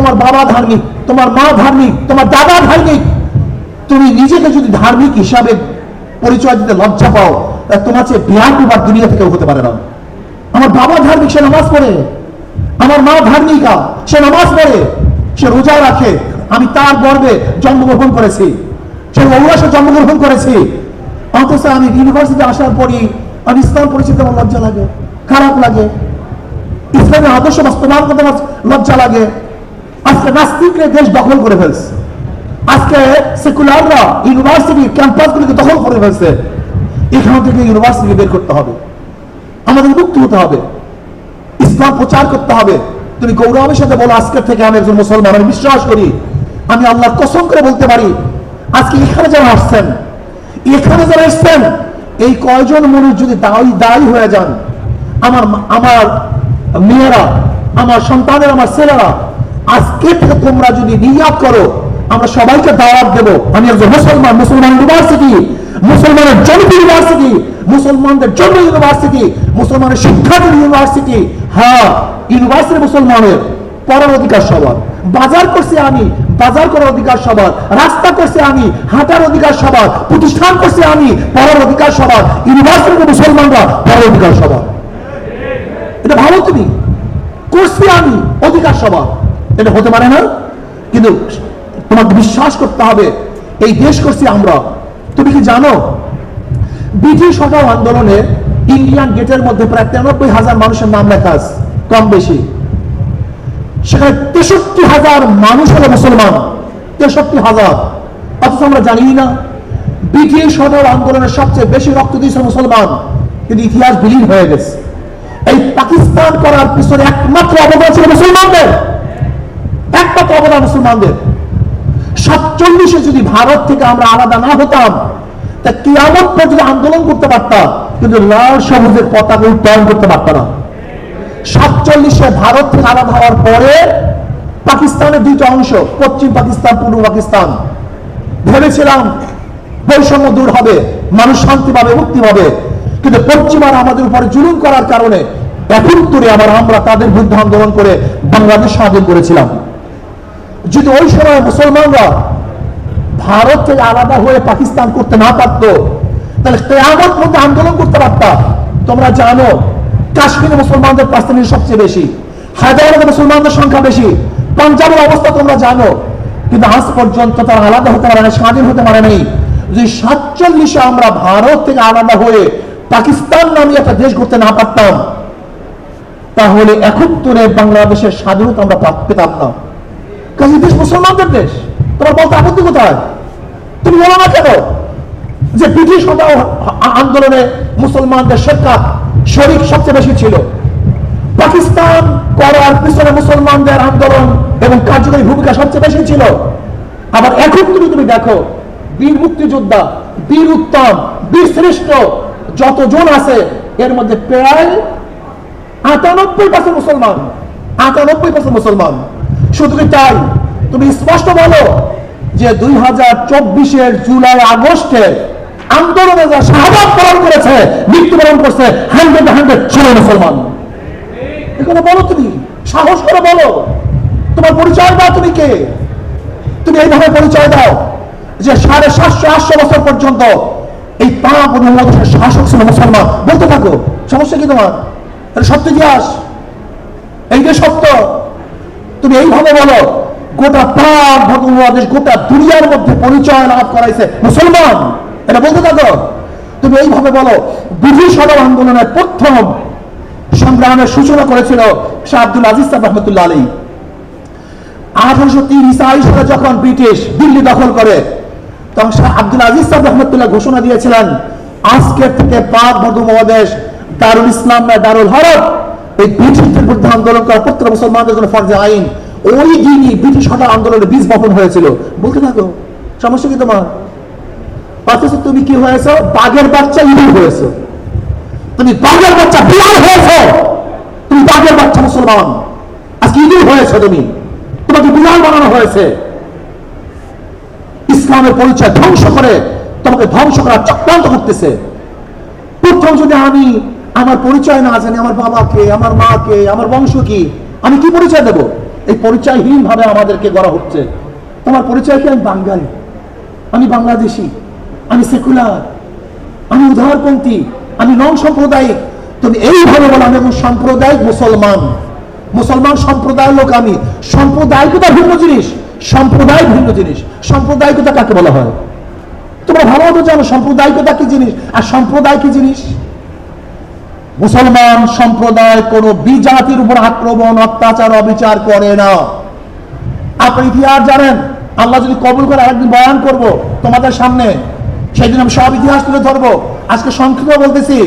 তোমার বাবা ধার্মিক, তোমার মা ধার্মিক, তোমার দাদা ধার্মিক, তুমি নিজেকে যদি ধার্মিক হিসাবে পরিচয় দিতে লজ্জা পাও, তোমার চেয়ে বিয়াকুবার দুনিয়া থেকে হতে পারে না। আমার বাবা ধার্মিক, সে নামাজ পড়ে। আমার মা ধার্মিকা, সে নামাজ পড়ে, সে রোজা রাখে। আমি তার গর্বে জন্মগ্রহণ করেছি, সে ঔরাসে জন্মগ্রহণ করেছি। অথচ আমি ইউনিভার্সিটি আসার পরই আমি ইসলাম পরিচিত, আমার লজ্জা লাগে, খারাপ লাগে। ইসলামের আদর্শ বাস্তবায়ন করতে আমার লজ্জা লাগে। আজকে নাস্তিকরা দেশ দখল করে ফেলছে, আজকে সেকুলাররা ইউনিভার্সিটি ক্যাম্পাসগুলিকে দখল করে ফেলছে। এখান থেকে ইউনিভার্সিটি বের করতে হবে, আমাদের মুক্ত হতে হবে, ইসলাম প্রচার করতে হবে। তুমি গৌরবের সাথে বলো, আজকের থেকে আমি একজন মুসলমান, আমি বিশ্বাস করি, আমি আল্লাহর কসম করে বলতে পারি, আজকে এখানে যারা আসছেন, এখানে যারা এসছেন, এই কয়জন মানুষ যদি দায়ী হয়ে যান, আমার মেয়েরা, আমার সন্তানের, আমার ছেলেরা, আজকে থেকে তোমরা যদি নিয়াত করো, আমরা সবাইকে দাওয়াত দেব, আমি একজন মুসলমান, মুসলমান ইউনিভার্সিটি, মুসলমানের জন্য ইউনিভার্সিটি, মুসলমানদের জন্য ইউনিভার্সিটি, মুসলমানের শিক্ষার্থীর ইউনিভার্সিটি। হ্যাঁ, ইউনিভার্সিটি মুসলমানের, পড়ার অধিকার সবার। বাজার করছি আমি, বাজার করার অধিকার সবার। রাস্তা করছি আমি, হাঁটার অধিকার সবার। প্রতিষ্ঠান করছি আমি, পড়ার অধিকার সবার। ইউনিভার্সিটির মুসলমানরা, পড়ার অধিকার সবার। এটা ভালো, তুমি করছি আমি, অধিকার সবার। এটা হতে পারে না, কিন্তু তোমাকে বিশ্বাস করতে হবে, এই দেশ করছি আমরা। তুমি কি জানো, ব্রিটিশ হটাও আন্দোলনে ইন্ডিয়ান গেটের মধ্যে প্রায় 93,000 মানুষের নাম লেখা আছে, কম বেশি। সেখানে 63,000 মানুষ হলো মুসলমান, 63,000। অথচ আমরা জানি না, ব্রিটিশ হটাও আন্দোলনের সবচেয়ে বেশি রক্ত দিয়েছে মুসলমান, কিন্তু ইতিহাস বিলীন হয়ে গেছে। এই পাকিস্তান করার পিছনে একমাত্র অবদান ছিল মুসলমানদের, একমাত্র অবদান মুসলমানদের। 47-এ যদি ভারত থেকে আমরা আলাদা না হতাম, তা কিয়ামত পর্যন্ত আন্দোলন করতে পারতাম, কিন্তু লাল সবুজের পতাকা উত্তোলন করতে পারতাম না। 47-এ ভারত থেকে আলাদা হওয়ার পরে পাকিস্তানের দুইটা অংশ, পশ্চিম পাকিস্তান, পূর্ব পাকিস্তান। ভেবেছিলাম বৈষম্য দূর হবে, মানুষ শান্তি পাবে, মুক্তি পাবে, কিন্তু পশ্চিমারা আমাদের উপরে জুলুম করার কারণে 71-এ আমরা তাদের বিরুদ্ধে আন্দোলন করে বাংলাদেশ স্বাধীন করেছিলাম। যদি ওই সময় মুসলমানরা ভারত থেকে আলাদা হয়ে পাকিস্তান করতে না পারতো, তাহলে কিয়ামত পর্যন্ত আন্দোলন করতে পারতাম। তোমরা জানো, কাশ্মীরে মুসলমানদের পার্সেন্টেজ সবচেয়ে বেশি, হায়দ্রাবাদে মুসলমানদের সংখ্যা বেশি, পাঞ্জাবের অবস্থা তোমরা জানো, কিন্তু আজ পর্যন্ত তারা আলাদা হতে পারে না, স্বাধীন হতে পারে নাই। যদি 47-এ আমরা ভারত থেকে আলাদা হয়ে পাকিস্তান নামে একটা দেশ করতে না পারতাম, তাহলে 71-এ বাংলাদেশের স্বাধীনতা আমরা পেতাম না। কাজে দেশ মুসলমানদের দেশ, তোমার বলতে আপত্তি কোথায়? তুমি বলো না কেন যে ব্রিটিশ আন্দোলনে মুসলমানদের শরিক সবচেয়ে বেশি ছিল? পাকিস্তান করার পিছনে মুসলমানদের আন্দোলন এবং কার্যকরী ভূমিকা সবচেয়ে বেশি ছিল। আবার এখন তুমি দেখো, বীর মুক্তিযোদ্ধা, বীর উত্তম, বীর শ্রেষ্ঠ যতজন আছে, এর মধ্যে প্রায় 98% মুসলমান, 98% মুসলমান। শুধু কি তাই? তুমি স্পষ্ট বলো যে 2024-এর জুলাই আগস্টে আন্দোলনে যা শাহাদাত বরণ করেছে, মৃত্যুবরণ করছে, 100% সবাই মুসলমান। এখানে বলো, তুমি সাহস করে বলো, তোমার পরিচয় দাও, তুমি কে? তুমি এইভাবে পরিচয় দাও যে 750-800 বছর পর্যন্ত এই পাক উপমহাদেশের শাসক ছিল মুসলমান, বলতে থাকো, সমস্যা কি তোমার? এটা সত্য ইতিহাস, এইটা সত্য। তুমি এইভাবে বলো, গোটা পাক উপমহাদেশ, গোটা দুনিয়ার মধ্যে পরিচয় লাভ করাইছে মুসলমান, এটা বলতে থাকো। তুমি এইভাবে বলো, ব্রিটিশ হটাও আন্দোলনের প্রথম সংগ্রামের সূচনা করেছিল শাহ আব্দুল আজিজ সাহেব রহমতুল্লাহ আলাইহি। 1830 সালে যখন ব্রিটিশ দিল্লি দখল করে, তখন শাহ আব্দুল আজিজ সাহেব রহমতুল্লাহ ঘোষণা দিয়েছিলেন, আজকের থেকে পাক উপমহাদেশ দারুল ইসলাম না দারুল হরব, এই ব্রিটিশদের বিরুদ্ধে আন্দোলন করা প্রত্যেক মুসলমানদের জন্য ফরজে আইন। ওই দিনই ব্রিটিশ হটাও আন্দোলনের বীজ বপন হয়েছিল, বলতে থাকো, সমস্যা কি তোমার? অথচ তুমি কি হয়েছ? বাঘের বাচ্চা ইঁদুর হয়েছ, তুমি বাঘের বাচ্চা বিড়াল হয়েছ, তুমি বাঘের বাচ্চা মুসলমান, আজকে ইঁদুর হয়েছে, তুমি, তোমাকে বিড়াল বানানো হয়েছে। ইসলামের পরিচয় ধ্বংস করে তোমাকে ধ্বংস করার চক্রান্ত করতেছে। প্রথম যদি আমি আমার পরিচয় না জানি, আমার বাবাকে, আমার মাকে, আমার বংশ কি, আমি কি পরিচয় দেব? এই পরিচয়হীন ভাবে আমাদেরকে গড়া হচ্ছে। তোমার পরিচয় কি? আমি বাঙালি, আমি বাংলাদেশি, আমি সেকুলার, আমি উদারপন্থী, আমি নন সাম্প্রদায়িক। তুমি এইভাবে বলো আমি এবং সাম্প্রদায়িক মুসলমান, মুসলমান সম্প্রদায়ের লোক আমি। সাম্প্রদায়িকতা ভিন্ন জিনিস, সম্প্রদায় ভিন্ন জিনিস। সাম্প্রদায়িকতা কাকে বলা হয়? তোমরা ভালো মতো জানো সাম্প্রদায়িকতা কি জিনিস আর সম্প্রদায় কি জিনিস। মুসলমান সম্প্রদায় কোন বিজাতির উপর আক্রমণ, অত্যাচার, অবিচার করে না। আপনি ইতিহাস জানেন, আল্লাহ যদি কবুল করে আরেকদিন বয়ান করব তোমাদের সামনে, সেদিন আমি সব ইতিহাস তুলে ধরবো। আজকে সংক্ষিপ্ত বলতেছি,